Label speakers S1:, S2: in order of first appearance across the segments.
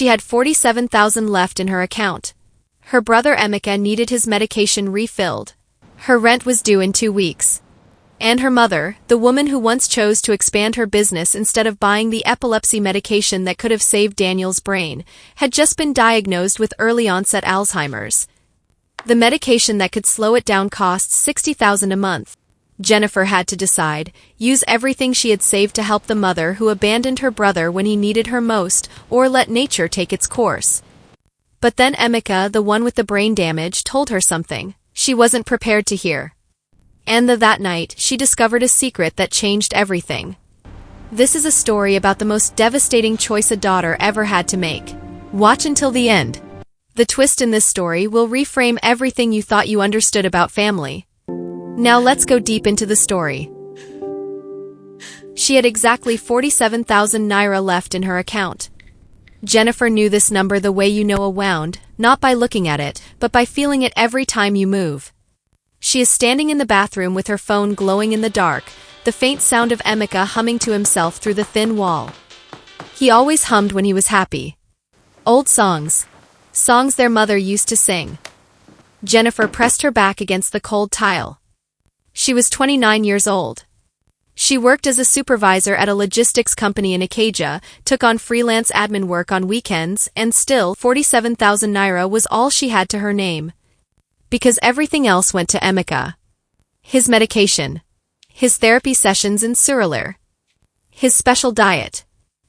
S1: She had 47,000 left in her account. Her brother Emeka needed his medication refilled. Her rent was due in 2 weeks. And her mother, the woman who once chose to expand her business instead of buying the epilepsy medication that could have saved Daniel's brain, had just been diagnosed with early-onset Alzheimer's. The medication that could slow it down costs $60,000 a month. Jennifer had to decide, use everything she had saved to help the mother who abandoned her brother when he needed her most, or let nature take its course. But then Emeka, the one with the brain damage, told her something she wasn't prepared to hear. And that night, she discovered a secret that changed everything. This is a story about the most devastating choice a daughter ever had to make. Watch until the end. The twist in this story will reframe everything you thought you understood about family. Now let's go deep into the story. She had exactly 47,000 naira left in her account. Jennifer knew this number the way you know a wound, not by looking at it, but by feeling it every time you move. She is standing in the bathroom with her phone glowing in the dark, the faint sound of Emeka humming to himself through the thin wall. He always hummed when he was happy. Old songs. Songs their mother used to sing. Jennifer pressed her back against the cold tile. She was 29 years old. She worked as a supervisor at a logistics company in Ikeja, took on freelance admin work on weekends, and still 47,000 naira was all she had to her name. Because everything else went to Emeka. His medication. His therapy sessions in Surulere. His special diet.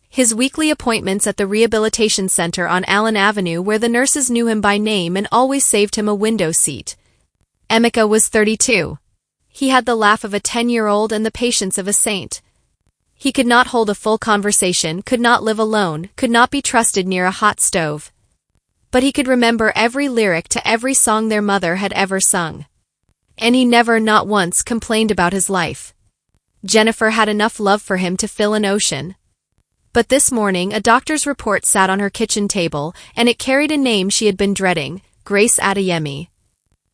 S1: His weekly appointments at the rehabilitation center on Allen Avenue where the nurses knew him by name and always saved him a window seat. Emeka was 32. He had the laugh of a 10-year-old and the patience of a saint. He could not hold a full conversation, could not live alone, could not be trusted near a hot stove. But he could remember every lyric to every song their mother had ever sung. And he never, not once, complained about his life. Jennifer had enough love for him to fill an ocean. But this morning a doctor's report sat on her kitchen table, and it carried a name she had been dreading, Grace Adeyemi.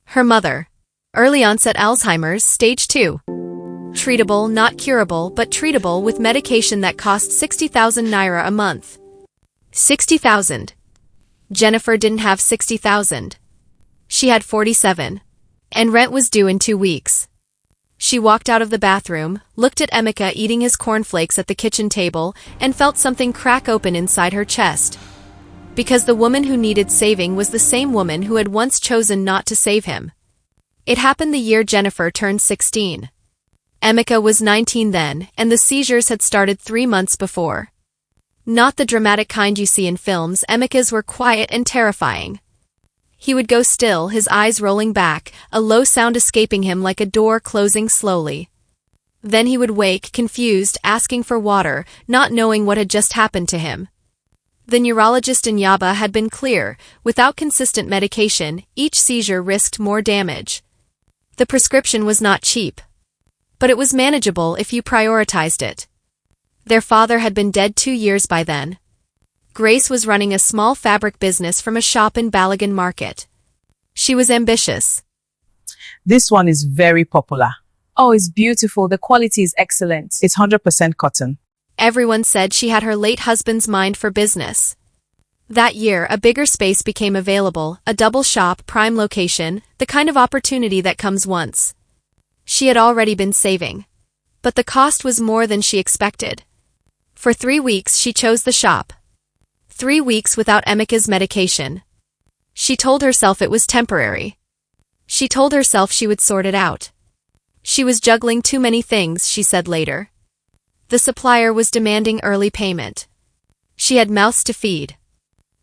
S1: Her mother. Early-onset Alzheimer's, stage 2. Treatable, not curable, but treatable with medication that cost 60,000 naira a month. 60,000. Jennifer didn't have 60,000. She had 47. And rent was due in 2 weeks. She walked out of the bathroom, looked at Emeka eating his cornflakes at the kitchen table, and felt something crack open inside her chest. Because the woman who needed saving was the same woman who had once chosen not to save him. It happened the year Jennifer turned 16. Emeka was 19 then, and the seizures had started 3 months before. Not the dramatic kind you see in films. Emeka's were quiet and terrifying. He would go still, his eyes rolling back, a low sound escaping him like a door closing slowly. Then he would wake, confused, asking for water, not knowing what had just happened to him. The neurologist in Yaba had been clear: without consistent medication, each seizure risked more damage. The prescription was not cheap. But it was manageable if you prioritized it. Their father had been dead 2 years by then. Grace was running a small fabric business from a shop in Balagan Market. She was ambitious.
S2: This one is very popular. Oh, it's beautiful. The quality is excellent. It's 100% cotton.
S1: Everyone said she had her late husband's mind for business. That year, a bigger space became available, a double shop, prime location, the kind of opportunity that comes once. She had already been saving. But the cost was more than she expected. For 3 weeks she chose the shop. 3 weeks without Emeka's medication. She told herself it was temporary. She told herself she would sort it out. She was juggling too many things, she said later. The supplier was demanding early payment. She had mouths to feed.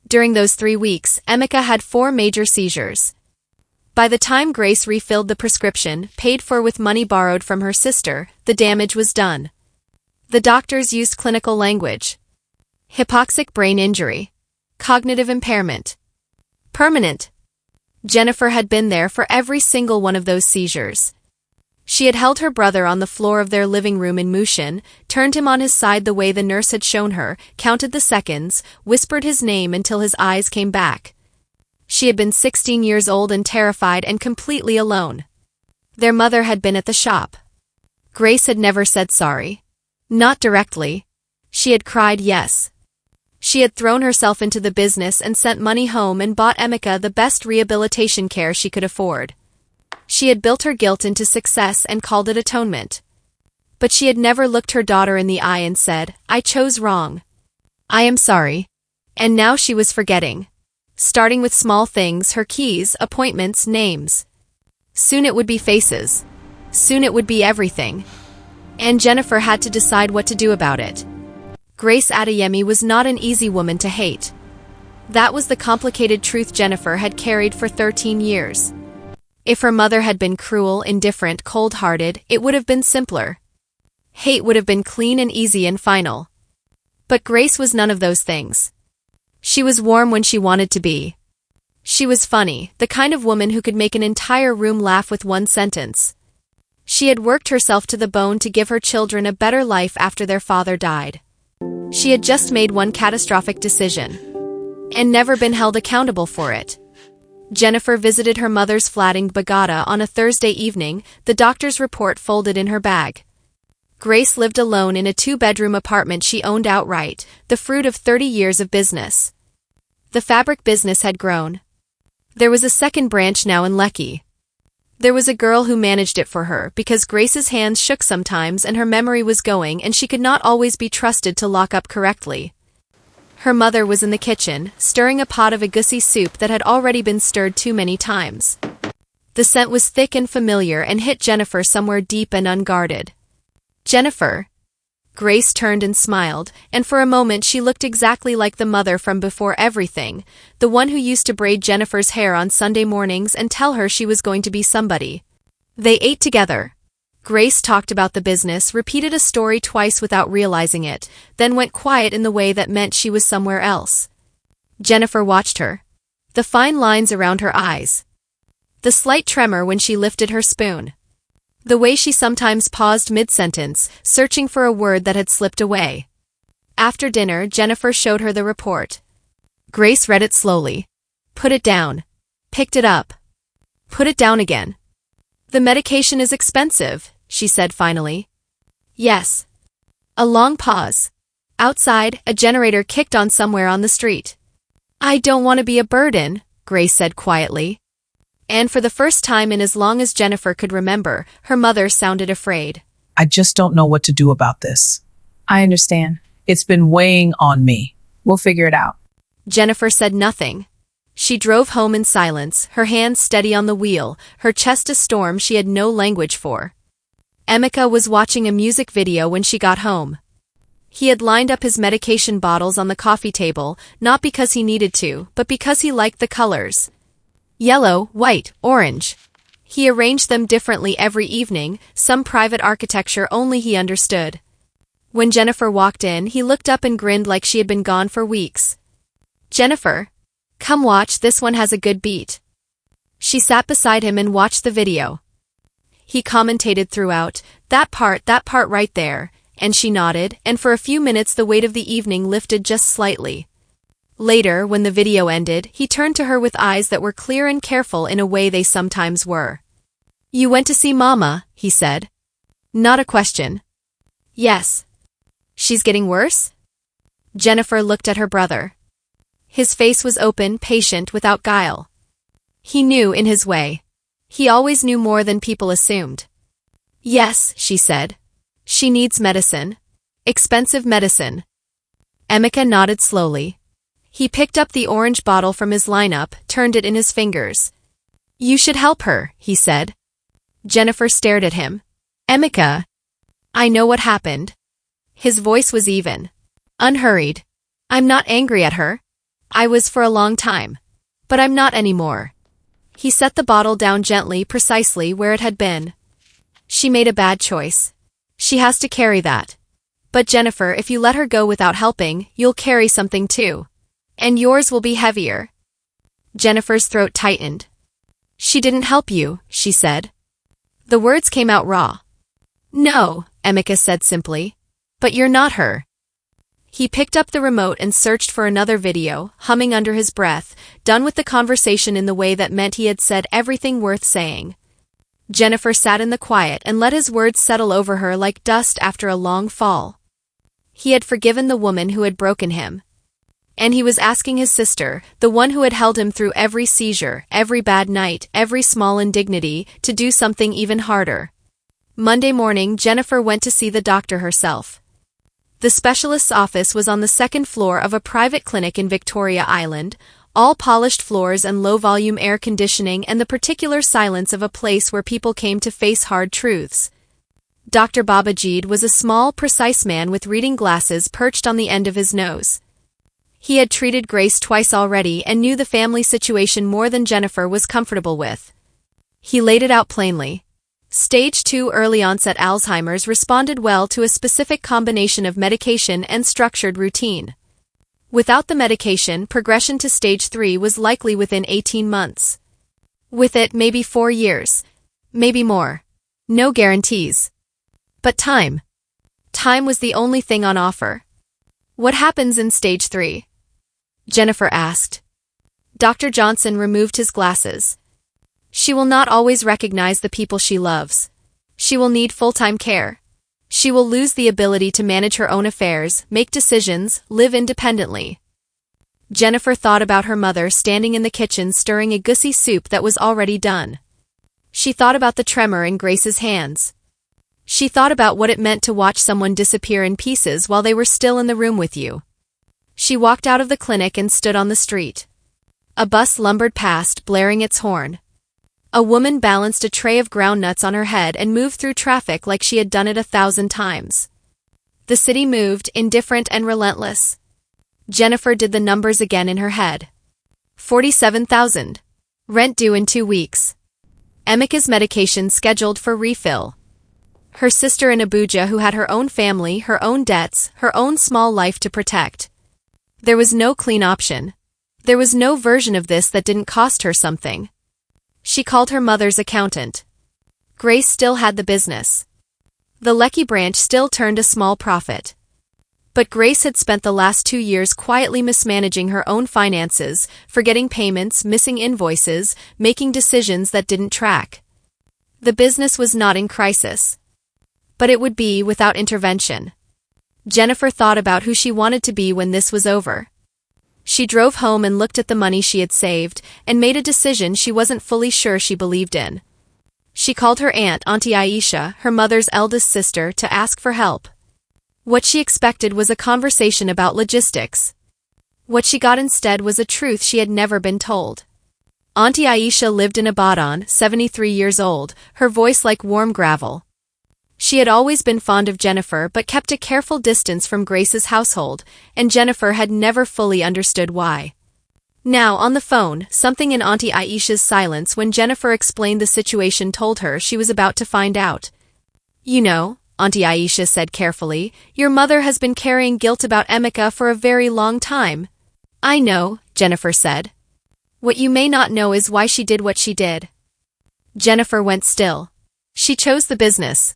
S1: During those 3 weeks, Emeka had 4 major seizures. By the time Grace refilled the prescription, paid for with money borrowed from her sister, the damage was done. The doctors used clinical language. Hypoxic brain injury. Cognitive impairment. Permanent. Jennifer had been there for every single one of those seizures. She had held her brother on the floor of their living room in Mushin, turned him on his side the way the nurse had shown her, counted the seconds, whispered his name until his eyes came back. She had been 16 years old and terrified and completely alone. Their mother had been at the shop. Grace had never said sorry. Not directly. She had cried, yes. She had thrown herself into the business and sent money home and bought Emeka the best rehabilitation care she could afford. She had built her guilt into success and called it atonement. But she had never looked her daughter in the eye and said, "I chose wrong. I am sorry." And now she was forgetting. Starting with small things, her keys, appointments, names. Soon it would be faces. Soon it would be everything. And Jennifer had to decide what to do about it. Grace Adeyemi was not an easy woman to hate. That was the complicated truth Jennifer had carried for 13 years. If her mother had been cruel, indifferent, cold-hearted, it would have been simpler. Hate would have been clean and easy and final. But Grace was none of those things. She was warm when she wanted to be. She was funny, the kind of woman who could make an entire room laugh with one sentence. She had worked herself to the bone to give her children a better life after their father died. She had just made one catastrophic decision. And never been held accountable for it. Jennifer visited her mother's flat in Bogota on a Thursday evening, the doctor's report folded in her bag. Grace lived alone in a 2-bedroom apartment she owned outright, the fruit of 30 years of business. The fabric business had grown. There was a second branch now in Lekki. There was a girl who managed it for her because Grace's hands shook sometimes and her memory was going and she could not always be trusted to lock up correctly. Her mother was in the kitchen, stirring a pot of egusi soup that had already been stirred too many times. The scent was thick and familiar and hit Jennifer somewhere deep and unguarded. "Jennifer." Grace turned and smiled, and for a moment she looked exactly like the mother from before everything, the one who used to braid Jennifer's hair on Sunday mornings and tell her she was going to be somebody. They ate together. Grace talked about the business, repeated a story twice without realizing it, then went quiet in the way that meant she was somewhere else. Jennifer watched her. The fine lines around her eyes. The slight tremor when she lifted her spoon. The way she sometimes paused mid-sentence, searching for a word that had slipped away. After dinner, Jennifer showed her the report. Grace read it slowly. Put it down. Picked it up. Put it down again. "The medication is expensive," she said finally. "Yes." A long pause. Outside, a generator kicked on somewhere on the street. "I don't want to be a burden," Grace said quietly. And for the first time in as long as Jennifer could remember, her mother sounded afraid.
S2: "I just don't know what to do about this." "I understand. It's been weighing on me. We'll figure it out."
S1: Jennifer said nothing. She drove home in silence, her hands steady on the wheel, her chest a storm she had no language for. Emeka was watching a music video when she got home. He had lined up his medication bottles on the coffee table, not because he needed to, but because he liked the colors. Yellow, white, orange. He arranged them differently every evening, some private architecture only he understood. When Jennifer walked in, he looked up and grinned like she had been gone for weeks. "Jennifer, come watch, this one has a good beat." She sat beside him and watched the video. He commentated throughout, that part right there, and she nodded, and for a few minutes the weight of the evening lifted just slightly. Later, when the video ended, he turned to her with eyes that were clear and careful in a way they sometimes were. "You went to see Mama," he said. Not a question. "Yes." "She's getting worse?" Jennifer looked at her brother. His face was open, patient, without guile. He knew in his way. He always knew more than people assumed. "Yes," she said. "She needs medicine. Expensive medicine." Emeka nodded slowly. He picked up the orange bottle from his lineup, turned it in his fingers. "You should help her," he said. Jennifer stared at him. "Emeka." "I know what happened." His voice was even. Unhurried. "I'm not angry at her. I was for a long time. But I'm not anymore." He set the bottle down gently, precisely where it had been. "She made a bad choice. She has to carry that. But Jennifer, if you let her go without helping, you'll carry something too. And yours will be heavier." Jennifer's throat tightened. "She didn't help you," she said. The words came out raw. "No," Emeka said simply. "But you're not her." He picked up the remote and searched for another video, humming under his breath, done with the conversation in the way that meant he had said everything worth saying. Jennifer sat in the quiet and let his words settle over her like dust after a long fall. He had forgiven the woman who had broken him. And he was asking his sister, the one who had held him through every seizure, every bad night, every small indignity, to do something even harder. Monday morning, Jennifer went to see the doctor herself. The specialist's office was on the second floor of a private clinic in Victoria Island, all polished floors and low-volume air conditioning and the particular silence of a place where people came to face hard truths. Dr. Babajid was a small, precise man with reading glasses perched on the end of his nose. He had treated Grace twice already and knew the family situation more than Jennifer was comfortable with. He laid it out plainly. Stage 2 early-onset Alzheimer's responded well to a specific combination of medication and structured routine. Without the medication, progression to stage 3 was likely within 18 months. With it, maybe 4 years. Maybe more. No guarantees. But time. Time was the only thing on offer. What happens in stage 3? Jennifer asked. Dr. Johnson removed his glasses. She will not always recognize the people she loves. She will need full-time care. She will lose the ability to manage her own affairs, make decisions, live independently. Jennifer thought about her mother standing in the kitchen stirring a goosey soup that was already done. She thought about the tremor in Grace's hands. She thought about what it meant to watch someone disappear in pieces while they were still in the room with you. She walked out of the clinic and stood on the street. A bus lumbered past, blaring its horn. A woman balanced a tray of ground nuts on her head and moved through traffic like she had done it 1,000 times. The city moved, indifferent and relentless. Jennifer did the numbers again in her head. 47,000. Rent due in 2 weeks. Emeka's medication scheduled for refill. Her sister in Abuja who had her own family, her own debts, her own small life to protect. There was no clean option. There was no version of this that didn't cost her something. She called her mother's accountant. Grace still had the business. The Lekki branch still turned a small profit. But Grace had spent the last 2 years quietly mismanaging her own finances, forgetting payments, missing invoices, making decisions that didn't track. The business was not in crisis. But it would be without intervention. Jennifer thought about who she wanted to be when this was over. She drove home and looked at the money she had saved, and made a decision she wasn't fully sure she believed in. She called her aunt, Auntie Aisha, her mother's eldest sister, to ask for help. What she expected was a conversation about logistics. What she got instead was a truth she had never been told. Auntie Aisha lived in Ibadan, 73 years old, her voice like warm gravel. She had always been fond of Jennifer but kept a careful distance from Grace's household, and Jennifer had never fully understood why. Now, on the phone, something in Auntie Aisha's silence when Jennifer explained the situation told her she was about to find out. You know, Auntie Aisha said carefully, your mother has been carrying guilt about Emeka for a very long time. I know, Jennifer said. What you may not know is why she did what she did. Jennifer went still. She chose the business.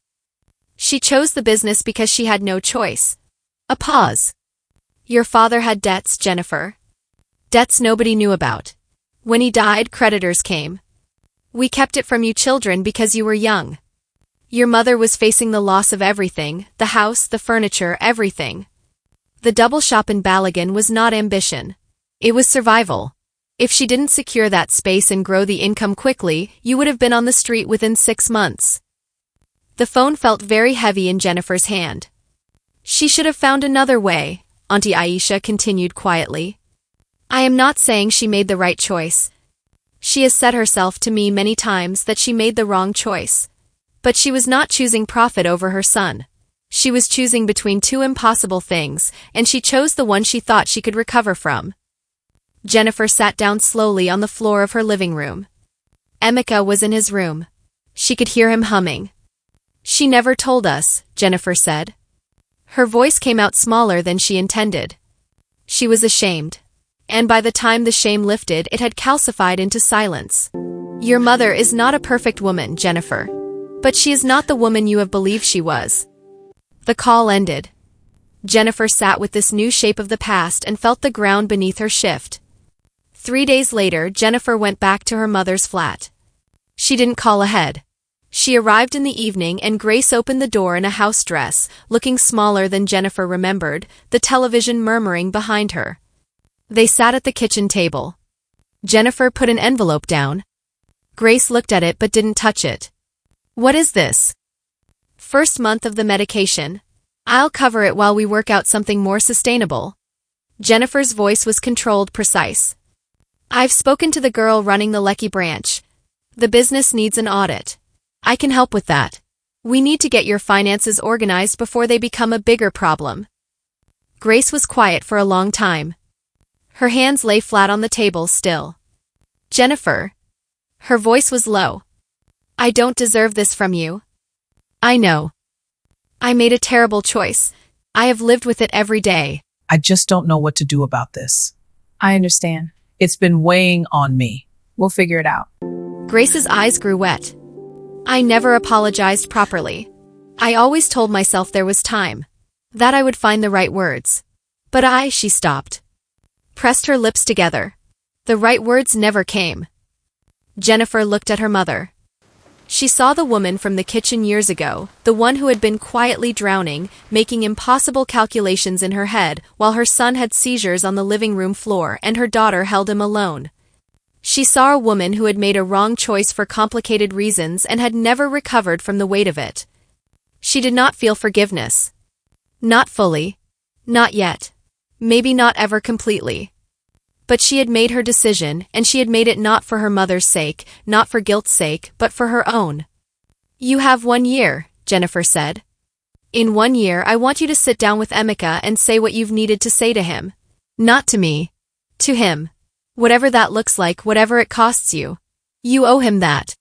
S1: She chose the business because she had no choice. A pause. Your father had debts, Jennifer. Debts nobody knew about. When he died, creditors came. We kept it from you children because you were young. Your mother was facing the loss of everything, the house, the furniture, everything. The double shop in Balagan was not ambition. It was survival. If she didn't secure that space and grow the income quickly, you would have been on the street within 6 months. The phone felt very heavy in Jennifer's hand. She should have found another way, Auntie Aisha continued quietly. I am not saying she made the right choice. She has said herself to me many times that she made the wrong choice. But she was not choosing profit over her son. She was choosing between 2 impossible things, and she chose the one she thought she could recover from. Jennifer sat down slowly on the floor of her living room. Emeka was in his room. She could hear him humming. She never told us, Jennifer said. Her voice came out smaller than she intended. She was ashamed. And by the time the shame lifted, it had calcified into silence. Your mother is not a perfect woman, Jennifer. But she is not the woman you have believed she was. The call ended. Jennifer sat with this new shape of the past and felt the ground beneath her shift. 3 days later, Jennifer went back to her mother's flat. She didn't call ahead. She arrived in the evening and Grace opened the door in a house dress, looking smaller than Jennifer remembered, the television murmuring behind her. They sat at the kitchen table. Jennifer put an envelope down. Grace looked at it but didn't touch it. What is this? First month of the medication. I'll cover it while we work out something more sustainable. Jennifer's voice was controlled, precise. I've spoken to the girl running the Lecky branch. The business needs an audit. I can help with that. We need to get your finances organized before they become a bigger problem. Grace was quiet for a long time. Her hands lay flat on the table still. Jennifer. Her voice was low. I don't deserve this from you. I know. I made a terrible choice. I have lived with it every day.
S2: I just don't know what to do about this. I understand. It's been weighing on me. We'll figure it out.
S1: Grace's eyes grew wet. I never apologized properly. I always told myself there was time, that I would find the right words. But she stopped. Pressed her lips together. The right words never came. Jennifer looked at her mother. She saw the woman from the kitchen years ago, the one who had been quietly drowning, making impossible calculations in her head while her son had seizures on the living room floor and her daughter held him alone. She saw a woman who had made a wrong choice for complicated reasons and had never recovered from the weight of it. She did not feel forgiveness. Not fully. Not yet. Maybe not ever completely. But she had made her decision, and she had made it not for her mother's sake, not for guilt's sake, but for her own. You have 1 year, Jennifer said. In 1 year I want you to sit down with Emeka and say what you've needed to say to him. Not to me. To him. Whatever that looks like, whatever it costs you. You owe him that.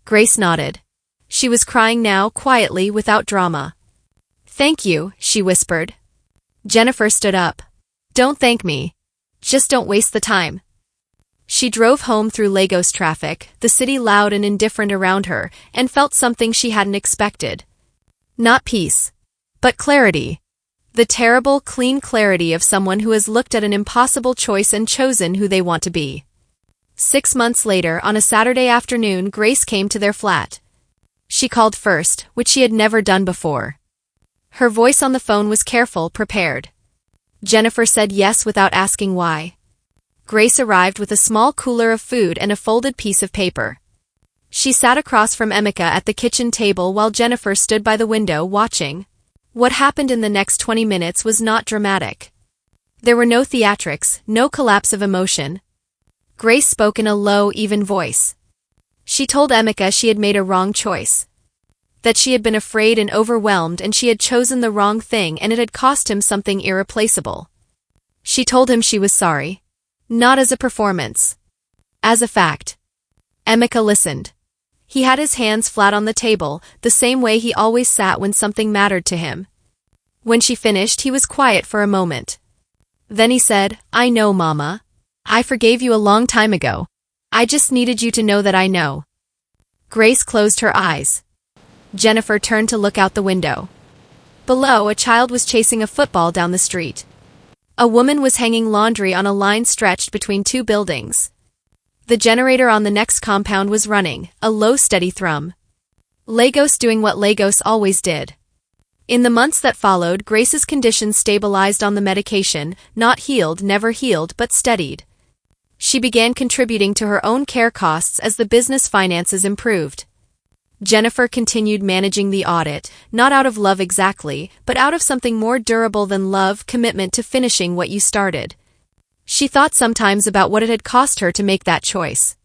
S1: Grace nodded. She was crying now, quietly, without drama. Thank you, she whispered. Jennifer stood up. Don't thank me. Just don't waste the time. She drove home through Lagos traffic, the city loud and indifferent around her, and felt something she hadn't expected. Not peace. But clarity. The terrible, clean clarity of someone who has looked at an impossible choice and chosen who they want to be. 6 months later, on a Saturday afternoon, Grace came to their flat. She called first, which she had never done before. Her voice on the phone was careful, prepared. Jennifer said yes without asking why. Grace arrived with a small cooler of food and a folded piece of paper. She sat across from Emeka at the kitchen table while Jennifer stood by the window watching. What happened in the next 20 minutes was not dramatic. There were no theatrics, no collapse of emotion. Grace spoke in a low, even voice. She told Emeka she had made a wrong choice. That she had been afraid and overwhelmed and she had chosen the wrong thing and it had cost him something irreplaceable. She told him she was sorry. Not as a performance. As a fact. Emeka listened. He had his hands flat on the table, the same way he always sat when something mattered to him. When she finished, he was quiet for a moment. Then he said, I know, Mama. I forgave you a long time ago. I just needed you to know that I know. Grace closed her eyes. Jennifer turned to look out the window. Below, a child was chasing a football down the street. A woman was hanging laundry on a line stretched between 2 buildings. The generator on the next compound was running, a low, steady thrum. Lagos doing what Lagos always did. In the months that followed, Grace's condition stabilized on the medication, not healed, never healed, but steadied. She began contributing to her own care costs as the business finances improved. Jennifer continued managing the audit, not out of love exactly, but out of something more durable than love, commitment to finishing what you started. She thought sometimes about what it had cost her to make that choice.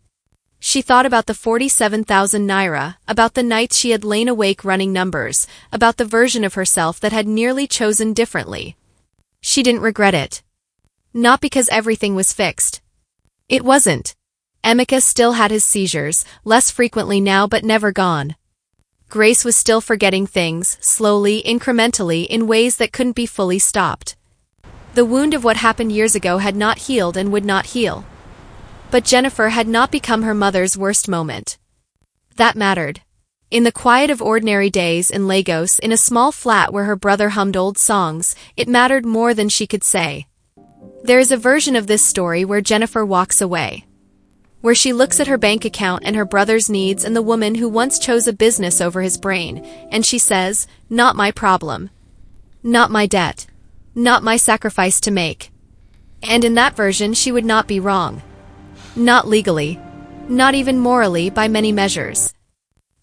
S1: She thought about the 47,000 naira, about the nights she had lain awake running numbers, about the version of herself that had nearly chosen differently. She didn't regret it. Not because everything was fixed. It wasn't. Emeka still had his seizures, less frequently now but never gone. Grace was still forgetting things, slowly, incrementally, in ways that couldn't be fully stopped. The wound of what happened years ago had not healed and would not heal. But Jennifer had not become her mother's worst moment. That mattered. In the quiet of ordinary days in Lagos, in a small flat where her brother hummed old songs, it mattered more than she could say. There is a version of this story where Jennifer walks away. Where she looks at her bank account and her brother's needs and the woman who once chose a business over his brain, and she says, not my problem. Not my debt. Not my sacrifice to make. And in that version she would not be wrong. Not legally. Not even morally by many measures.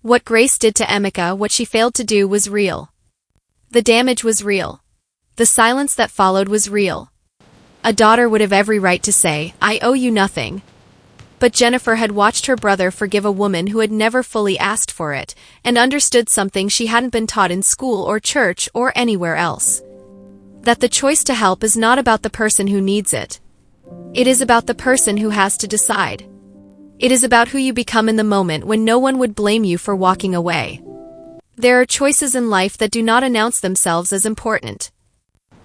S1: What Grace did to Emeka, what she failed to do, was real. The damage was real. The silence that followed was real. A daughter would have every right to say, "I owe you nothing." But Jennifer had watched her brother forgive a woman who had never fully asked for it, and understood something she hadn't been taught in school or church or anywhere else. That the choice to help is not about the person who needs it. It is about the person who has to decide. It is about who you become in the moment when no one would blame you for walking away. There are choices in life that do not announce themselves as important.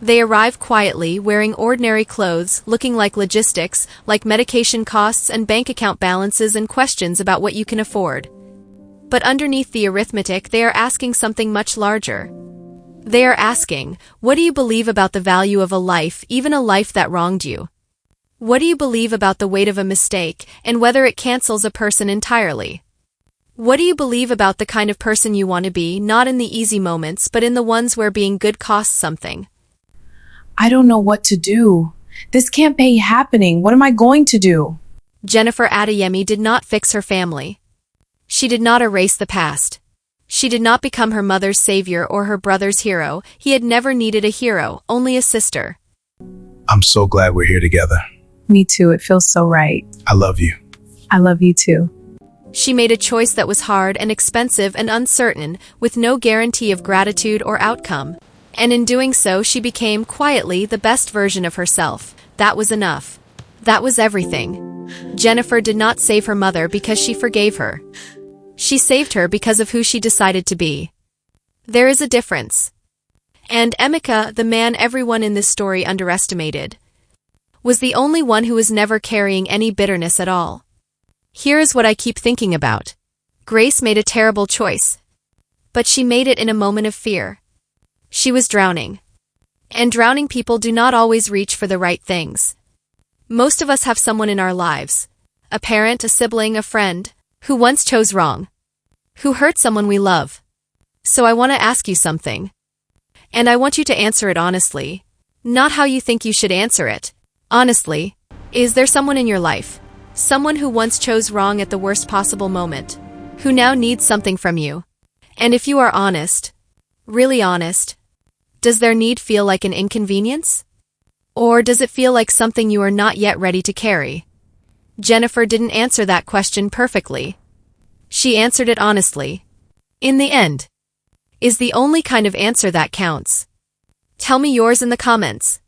S1: They arrive quietly, wearing ordinary clothes, looking like logistics, like medication costs and bank account balances and questions about what you can afford. But underneath the arithmetic, they are asking something much larger. They are asking, what do you believe about the value of a life, even a life that wronged you? What do you believe about the weight of a mistake, and whether it cancels a person entirely? What do you believe about the kind of person you want to be, not in the easy moments, but in the ones where being good costs something?
S2: I don't know what to do. This can't be happening. What am I going to do?
S1: Jennifer Adeyemi did not fix her family. She did not erase the past. She did not become her mother's savior or her brother's hero. He had never needed a hero, only a sister.
S3: I'm so glad we're here together.
S2: Me too. It feels so right.
S3: I love you.
S2: I love you too.
S1: She made a choice that was hard and expensive and uncertain, with no guarantee of gratitude or outcome. And in doing so, she became, quietly, the best version of herself. That was enough. That was everything. Jennifer did not save her mother because she forgave her. She saved her because of who she decided to be. There is a difference. And Emeka, the man everyone in this story underestimated, was the only one who was never carrying any bitterness at all. Here is what I keep thinking about. Grace made a terrible choice. But she made it in a moment of fear. She was drowning. And drowning people do not always reach for the right things. Most of us have someone in our lives, a parent, a sibling, a friend, who once chose wrong, who hurt someone we love. So I want to ask you something. And I want you to answer it honestly, not how you think you should answer it. Honestly, is there someone in your life, someone who once chose wrong at the worst possible moment, who now needs something from you? And if you are honest, really honest, does their need feel like an inconvenience? Or does it feel like something you are not yet ready to carry? Jennifer didn't answer that question perfectly. She answered it honestly. In the end, is the only kind of answer that counts. Tell me yours in the comments.